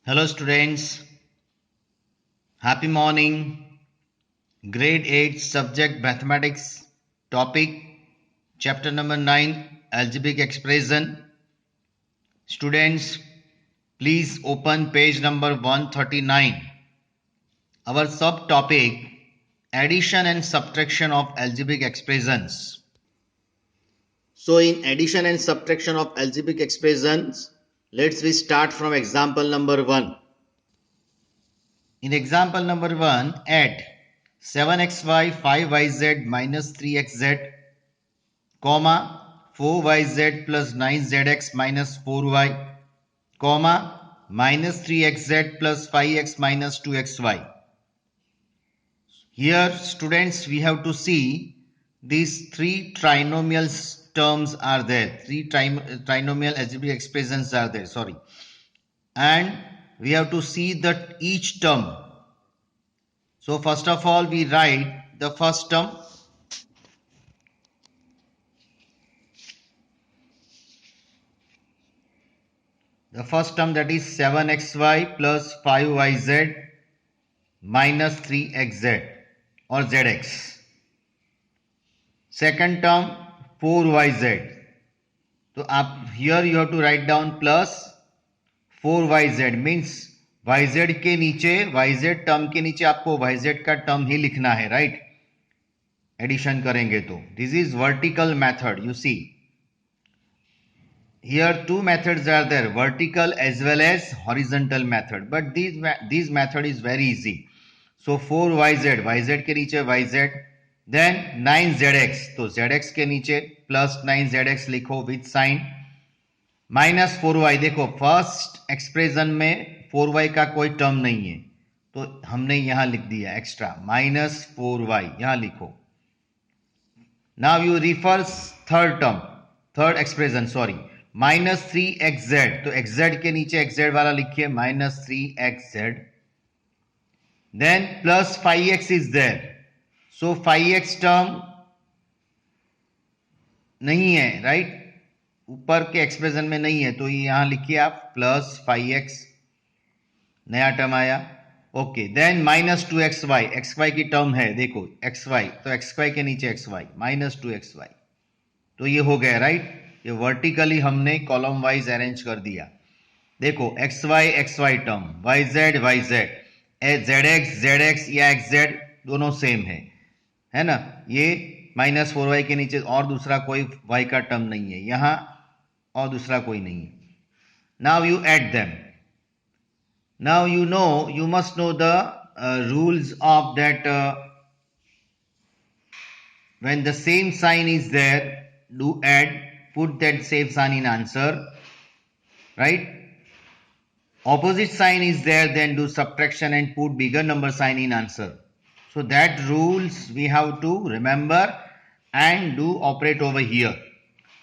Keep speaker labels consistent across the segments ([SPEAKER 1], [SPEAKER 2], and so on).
[SPEAKER 1] Hello students, happy morning. Grade 8 subject mathematics topic chapter number 9 algebraic expression. Students, please open page number 139. Our subtopic addition and subtraction of algebraic expressions. So in addition and subtraction of algebraic expressions, let's we start from example number 1. In example number 1, add 7xy 5yz minus 3xz, comma 4yz plus 9zx minus 4y, comma minus 3xz plus 5x minus 2xy. Here students, we have to see these three trinomial terms are there. Three trinomial algebraic expressions are there. And we have to see that each term. So first of all, we write the first term. The first term, that is 7xy plus 5yz minus 3xz or zx. Second term 4yz. So here you have to write down plus 4yz, means yz के नीचे, yz term के नीचे आपको yz का term ही लिखना है, right? Addition करेंगे तो this is vertical method. You see here two methods are there, vertical as well as horizontal method, but these method is very easy. So 4yz, yz के नीचे yz, then 9zx, तो zx के नीचे plus 9zx लिखो with sign, minus 4y. देखो first expression में 4y का कोई टर्म नहीं है, तो हमने यहां लिख दिया एक्स्ट्रा minus 4y, यहां लिखो. Now you refer third expression, minus 3xz, तो xz के नीचे xz वाला लिखिए minus 3xz, then plus 5x is there. So 5x term नहीं है, राइट? ऊपर के एक्सप्रेशन में नहीं है, तो यहां लिखिए आप plus 5x, नया टर्म आया. Okay, then minus 2xy, xy की टर्म है, देखो xy, तो xy के नीचे xy minus 2xy, तो ये हो गया, राइट? ये वर्टिकली हमने कॉलम वाइज अरेंज कर दिया. देखो xy टर्म, yz, zx या xz दोनों सेम है ना? ये minus 4y के नीचे और दूसरा कोई y का टर्म नहीं है, यहां और दूसरा कोई नहीं है. Now you add them. Now you must know the rules of that. When the same sign is there, do add, put that same sign in answer, right? Opposite sign is there, then do subtraction and put bigger number sign in answer. So that rules we have to remember and do operate over here.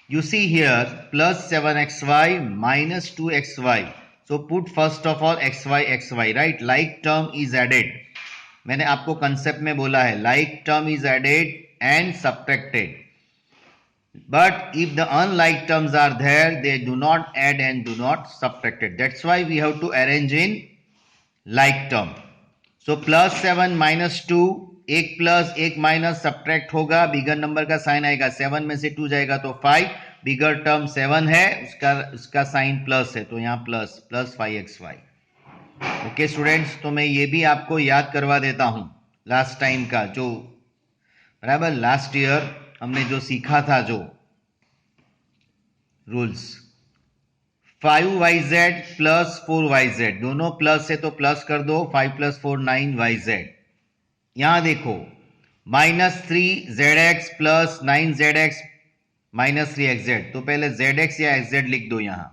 [SPEAKER 1] You see here plus 7xy minus 2xy. So put first of all xy, right? Like term is added. मैंने आपको concept में बोला है like term is added and subtracted. But if the unlike terms are there, they do not add and do not subtracted. That's why we have to arrange in like term. So plus 7 minus 2, एक plus एक minus subtract होगा, bigger number का sign आएगा, 7 में से 2 जाएगा तो 5, बिगर term 7 है, उसका साइन प्लस है, तो यहाँ प्लस 5xy. ओके स्टूडेंट्स, तो मैं ये भी आपको याद करवा देता हूं लास्ट टाइम का, जो बराबर लास्ट ईयर हमने जो सीखा था, जो रूल्स 5yz प्लस 4yz, दोनों प्लस है तो प्लस कर दो, 5 प्लस 4 9yz. यहां देखो minus 3zx plus 9zx minus 3xz, तो पहले zx या xz लिख दो यहां.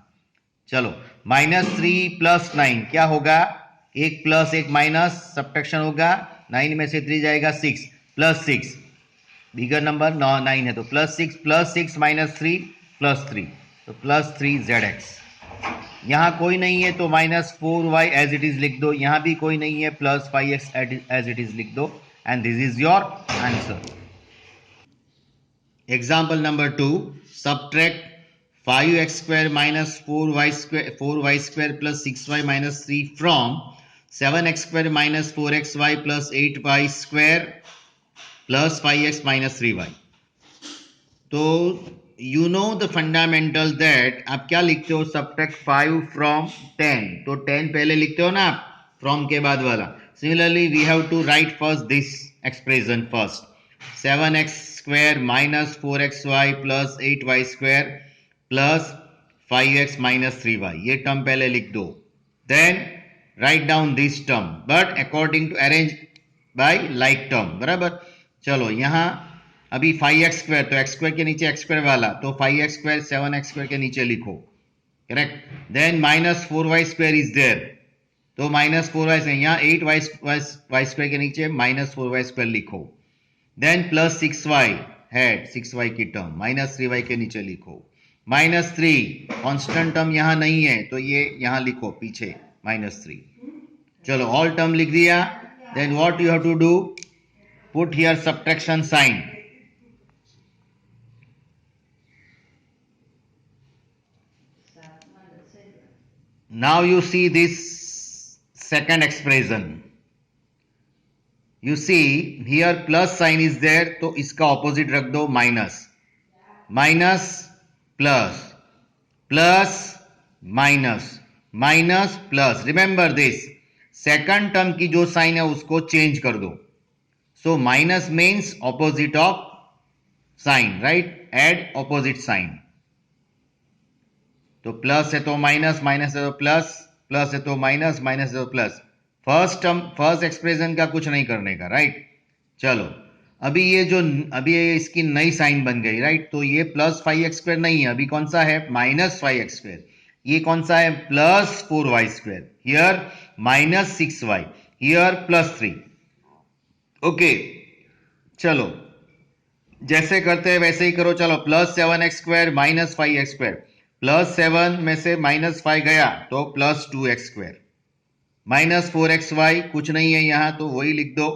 [SPEAKER 1] चलो minus 3 प्लस 9 क्या होगा? एक प्लस एक माइनस सब्ट्रैक्शन होगा, 9 में से 3 जाएगा 6, प्लस 6, बिगर नंबर 9 है, तो प्लस 6 माइनस 3 प्लस 3, तो प्लस 3zx. यहां कोई नहीं है तो minus 4y as it is लिख दो, यहां भी कोई नहीं है, plus 5x as it is लिख दो, and this is your answer. Example number 2, subtract 5x square minus 4y square plus 6y minus 3 from 7x square minus 4xy plus 8y square plus 5x minus 3y. तो you know the fundamental that आप क्या लिखते हो, subtract 5 from 10, तो 10 पहले लिखते हो ना आप फ्रॉम के बाद वाला. Similarly we have to write first this expression first. 7x square minus 4xy plus 8y square plus 5x minus 3y, ये टर्म पहले लिख दो. Then write down this term but according to arrange by like term. बराबर. चलो यहाँ अभी 5x square, तो x square के नीचे x स्क्वायर वाला, तो 5x स्क्वायर 7x स्क्वायर के नीचे लिखो. Correct. Then minus 4y square is there, तो माइनस 4y से यहाँ 8y स्क्वायर के नीचे माइनस 4y स्क्वायर लिखो. देन प्लस 6y है, 6y की टर्म माइनस 3y के नीचे लिखो. माइनस 3 कॉन्स्टेंट टर्म यहाँ नहीं है, तो ये यहाँ लिखो पीछे माइनस 3. चलो ऑल टर्म लिख दिया. Then what you have to do, put here subtraction sign. Now you see this second expression. You see here plus sign is there, तो इसका opposite रख दो minus. Minus plus plus minus minus plus. Remember this, second term की जो sign है उसको change कर दो. So minus means opposite of sign, right. Add opposite sign. तो प्लस है तो माइनस, माइनस है तो प्लस, प्लस है तो माइनस, माइनस है तो plus. First term first expression का कुछ नहीं करने का, राइट. चलो अभी ये जो अभी ये इसकी नई साइन बन गई, राइट. तो ये प्लस 5x स्क्वायर नहीं है, अभी कौन सा है, माइनस 5x स्क्वायर. ये कौन सा है, plus 4y square. Here minus 6y, here plus 3. Okay चलो जैसे करते हैं वैसे ही करो. चलो plus 7x square minus 5x square, plus 7 में से माइनस 5 गया तो plus 2x square. Minus 4xy कुछ नहीं है यहाँ, तो वही लिख दो.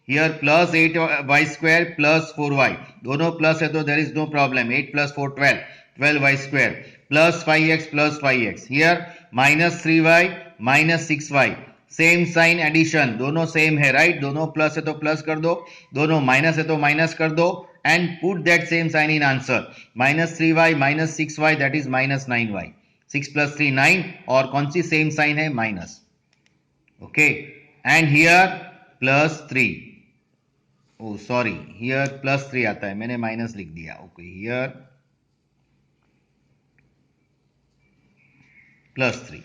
[SPEAKER 1] Here plus 8y square plus 4y, दोनों प्लस है तो there is no problem. 8 plus 4 12, 12y square plus 5x. Here minus 3y minus 6y, same sign addition, दोनों सेम है, राइट. दोनों प्लस है तो प्लस कर दो, दोनों माइनस है तो माइनस कर दो. And put that same sign in answer. Minus 3y minus 6y, that is minus 9y. 6 plus 3 9, और कौन सी सेम साइन है, minus. Okay. And here plus 3, oh sorry here plus 3 आता है, मैंने माइनस लिख दिया. Okay here plus 3.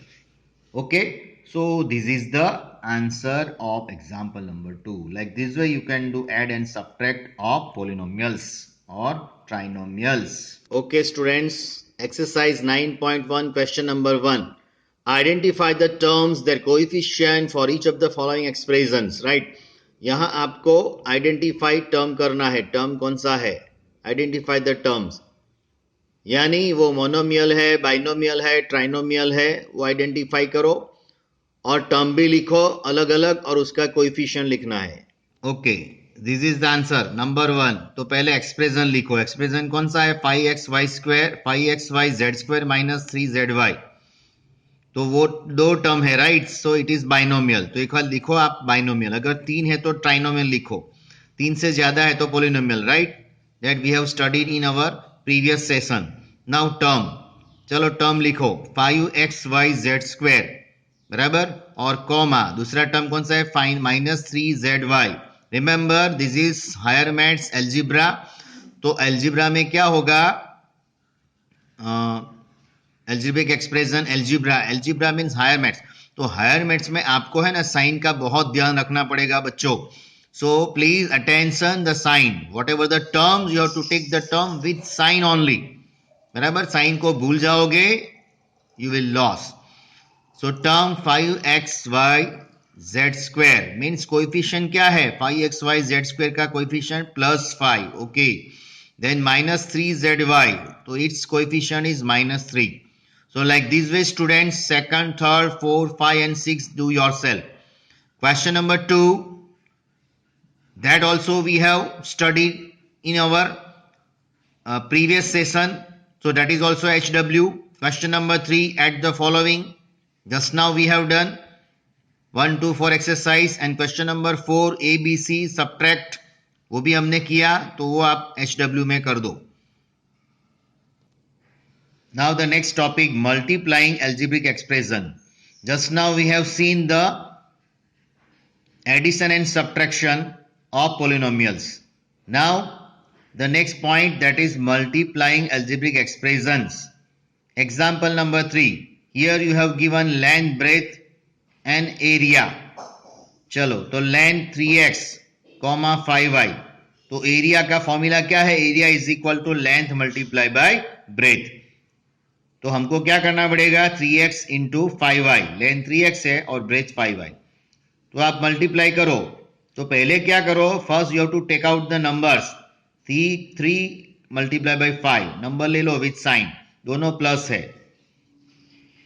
[SPEAKER 1] Okay. So this is the answer of example number 2. Like this way you can do add and subtract of polynomials or trinomials. Okay students, exercise 9.1 question number 1. Identify the terms, their coefficient for each of the following expressions. Right? यहाँ आपको identify term करना है. term कौन सा है, identify the terms. यानी वो monomial है, बाइनोमियल है, ट्राइनोमियल है, वो आइडेंटिफाई करो. और टर्म भी लिखो अलग अलग और उसका कोएफिशिएंट लिखना है. Okay this is the answer number 1. तो पहले एक्सप्रेशन लिखो. एक्सप्रेशन कौन सा है, 5xy square 5xy z square minus 3zy. तो वो दो टर्म है, right. So it is binomial. तो एक बार लिखो आप बाइनोमियल. अगर 3 है तो ट्राइनोमियल लिखो, 3 से ज्यादा है तो polynomial, right. That we have studied in our previous session. Now term, चलो टर्म लिखो 5xy z स्क्वायर, बराबर, और कॉमा दूसरा टर्म कौन सा है, fine minus 3zy. Remember this is higher maths algebra. तो एल्जिब्रा में क्या होगा, algebraic expression, algebra means higher maths. तो हायर मैथ्स में आपको है ना साइन का बहुत ध्यान रखना पड़ेगा बच्चों. So please attention the sign, whatever the terms you have to take the term with sign only. बराबर, साइन को भूल जाओगे you will loss. So term 5xy z square means coefficient क्या है, 5xy z square का coefficient plus 5. Okay. Then minus 3zy, तो its coefficient is minus 3. So like this way students, second, third, 4, 5 and 6 do yourself. Question number 2, that also we have studied in our previous session. So that is also HW. Question number 3, add the following. Just now we have done 1, 2, 4 exercise and question number 4 ABC subtract वो भी हमने किया, तो वो आप HW में कर दो. Now the next topic, multiplying algebraic expression. Just now we have seen the addition and subtraction of polynomials. Now the next point, that is multiplying algebraic expressions. Example number 3. Here you have given length, breadth and area. चलो तो length 3x, 5y. तो area का formula क्या है? Area is equal to length multiply by breadth. तो हमको क्या करना पड़ेगा? 3x into 5y. Length 3x है और ब्रेथ 5y. तो आप मल्टीप्लाई करो. तो पहले क्या करो? First you have to take out the numbers. 3 multiply by 5 number ले लो विथ साइन, दोनों प्लस है.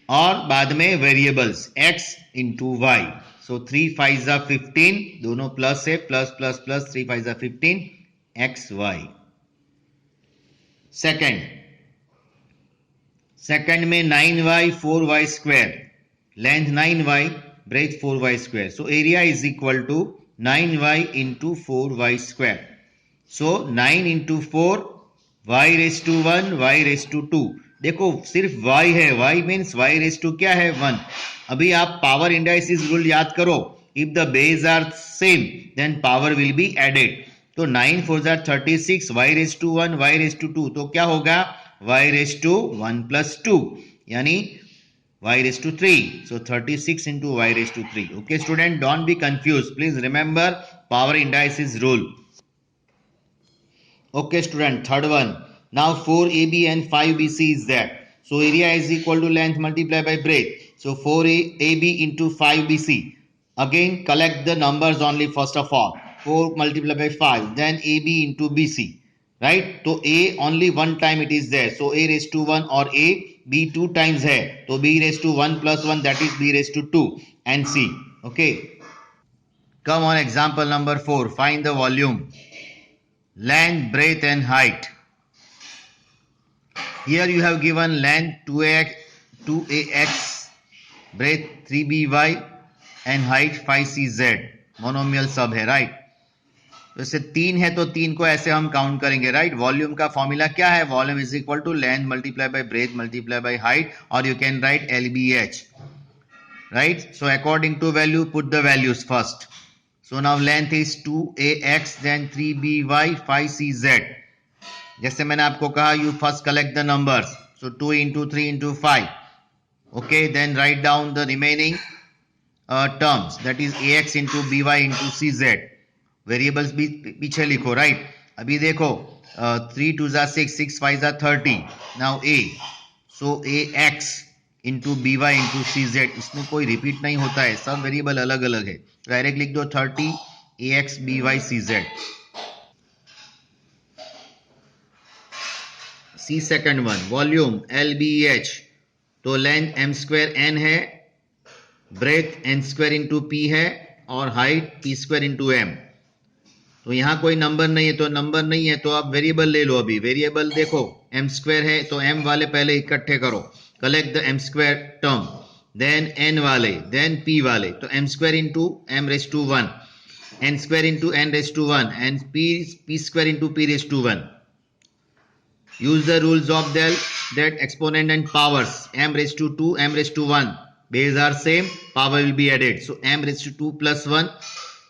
[SPEAKER 1] और बाद में variables x into y. So 3 5 15, दोनों प्लस है, plus plus plus 3 5 15 xy. Second में 9y 4y square, length 9y, breadth 4y square. So area is equal to 9y into 4y square. So 9 into 4 y raise to 1 y raise to 2. देखो सिर्फ y है, y means y raise to क्या है? 1. अभी आप power indices rule याद करो. If the base are same then power will be added. तो 9 4 36, y raise to 1 y raise to 2, तो क्या होगा? y रेस टू 1 प्लस 2 यानी y raise to 3. So 36 into y raise to 3. Okay student, don't be confuse, please remember power indices rule. Okay student, third one. Now 4AB and 5BC is there. So area is equal to length multiplied by breadth. So 4AB into 5BC. Again collect the numbers only first of all. 4 multiplied by 5. Then AB into BC. Right? So A only one time it is there. So A raised to 1 or A. B 2 times है. So B raised to 1 plus 1, that is B raised to 2. And C. Okay. Come on, example number 4. Find the volume. Length, breadth and height. Here you have given length 2ax, breadth 3by and height 5cz. Monomial सब है, right. वैसे 3 है तो 3 को ऐसे हम count करेंगे, right. Volume का फॉर्मूला क्या है? Volume is equal to length multiply by breadth multiply by height, और you can write LBH, right. So according to value put the values first. So now length is 2ax, then 3by 5cz. जैसे मैंने आपको कहा, you first collect the numbers. So 2 into 3 into 5. Okay, then write down the remaining terms. That is ax into by into cz. Variables भी पीछे लिखो, right? अभी देखो 3 2 6, 6 5 30. Now a. So ax into b y into c z. इसमें कोई repeat नहीं होता है, सब वेरिएबल अलग अलग है. डायरेक्ट लिख दो 30 ax by cz. C second one, volume LBH. तो लेंथ m स्क्वायर n है, breadth n square into p है, और height p square into m. तो यहाँ कोई नंबर नहीं है, तो नंबर नहीं है तो आप वेरिएबल ले लो. अभी वेरिएबल देखो m स्क्वायर है तो m वाले पहले इकट्ठे करो. Collect the m square term, then n वाले, then p वाले. तो m square into m raised to 1, n square into n raised to 1, and p square into p raised to 1. Use the rules of that exponent and powers. M raised to 2, m raised to 1. Base are same, power will be added. So m raised to 2 plus 1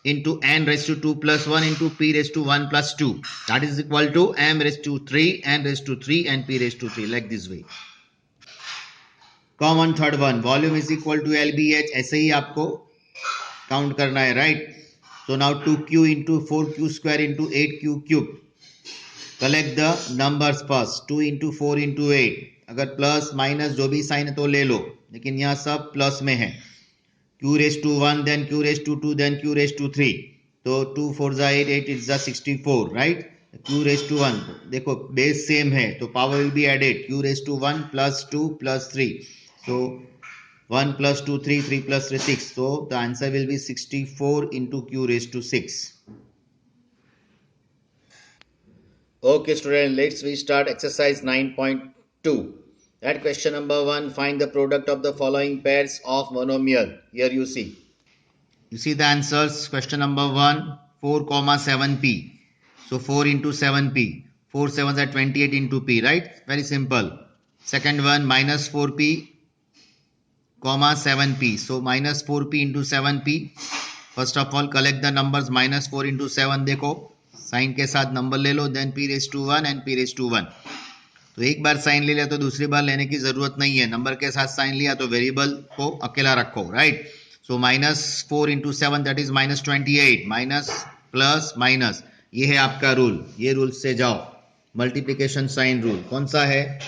[SPEAKER 1] into n raised to 2 plus 1 into p raised to 1 plus 2. That is equal to m raised to 3, n raised to 3 and p raised to 3, like this way. Common third one, volume is equal to LBH. ऐसे ही आपको count करना है, right. So now 2q into 4q square into 8q cube. Collect the numbers first. 2 into 4 into 8. अगर plus minus जो भी sign है तो ले लो, लेकिन यहाँ सब प्लस में है. q raise to 1, then q raise to 2, then q raise to 3. तो 2 4 8 8 is 64, right. q raise to 1, देखो बेस सेम है तो power will be added. q raise to 1 plus 2 plus 3. So 1 plus 2 3, 3 plus 3 6. So the answer will be 64 into q raised to 6. Okay student, let's restart exercise 9.1. 2. At question number 1, find the product of the following pairs of monomial. Here you see. You see the answers. Question number 1, 4 comma 7p. So 4 into 7p. 4 7s are 28 into p, right? Very simple. Second one, minus 4p comma 7p. So minus 4p into 7p. First of all, collect the numbers. Minus 4 into 7 देखो, sign के साथ number ले लो, then p raised to 1 and p raised to 1. तो एक बार sign ले लिया तो दूसरी बार लेने की जरूरत नहीं है. नंबर के साथ साइन लिया तो वेरिएबल को अकेला रखो, right? So minus 4 into 7 that is minus 28. Minus plus minus, ये है आपका रूल. ये रूल से जाओ. मल्टीप्लीकेशन साइन रूल कौन सा है?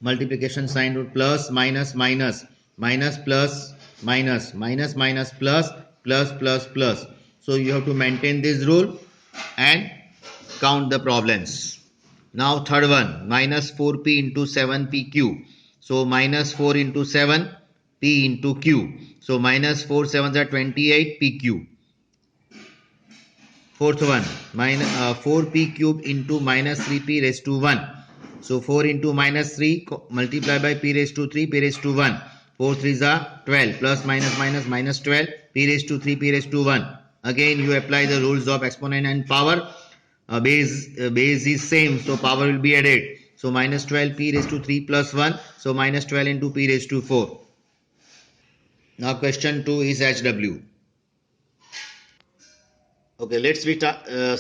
[SPEAKER 1] Multiplication sign rule. Plus minus minus, minus plus minus, minus minus plus, plus plus plus. So you have to maintain this rule and count the problems. Now third one, minus 4p into 7pq. So minus 4 into 7 p into q. So minus 4 7s are 28 pq. Fourth one, 4p cube into minus 3p raised to 1. So 4 into minus 3 multiply by p raised to 3 p raised to 1. 4 3s are 12 plus minus minus minus 12 p raised to 3 p raised to 1. Again you apply the rules of exponent and power. Base is same, so power will be added. So minus 12 p raised to 3 plus 1. So minus 12 into p raised to 4. Now question 2 is HW. Okay, let's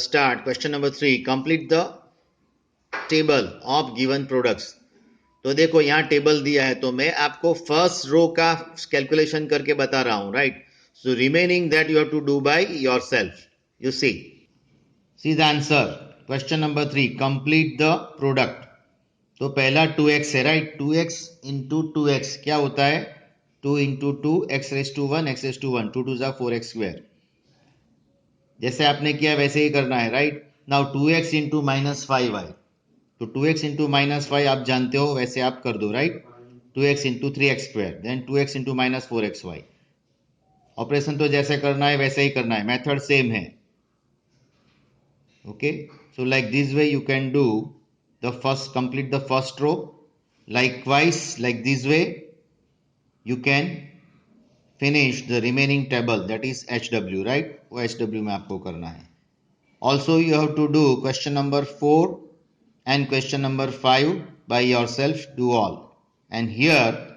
[SPEAKER 1] start. Question number 3. Complete the table of given products. तो देखो यहाँ table दिया है, तो मैं आपको first row का calculation करके बता रहा हूँ, right? So remaining that you have to do by yourself. You see the answer. Question number 3, complete the product. तो पहला 2x है, राइट? 2x इंटू 2x क्या होता है? 2 into 2 x raise to 1 x raise to 1. 2 2 जा 4x square. जैसे आपने किया वैसे ही करना है, right? Now 2x into minus 5y. तो 2x इंटू माइनस 5 आप जानते हो, वैसे आप कर दो, right? 2x into 3x square, then 2x into minus 4xy. Operation तो जैसे करना है वैसे ही करना है, मेथड सेम है. Okay, so like this way you can do the first, complete the first row. Likewise, like this way you can finish the remaining table, that is HW, right? वो HW में आपको करना है. Also you have to do question number 4 and question number 5 by yourself. Do all. And here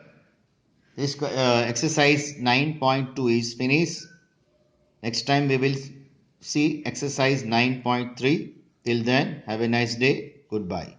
[SPEAKER 1] this exercise 9.2 is finished. Next time we will see exercise 9.3. Till then, have a nice day. Goodbye.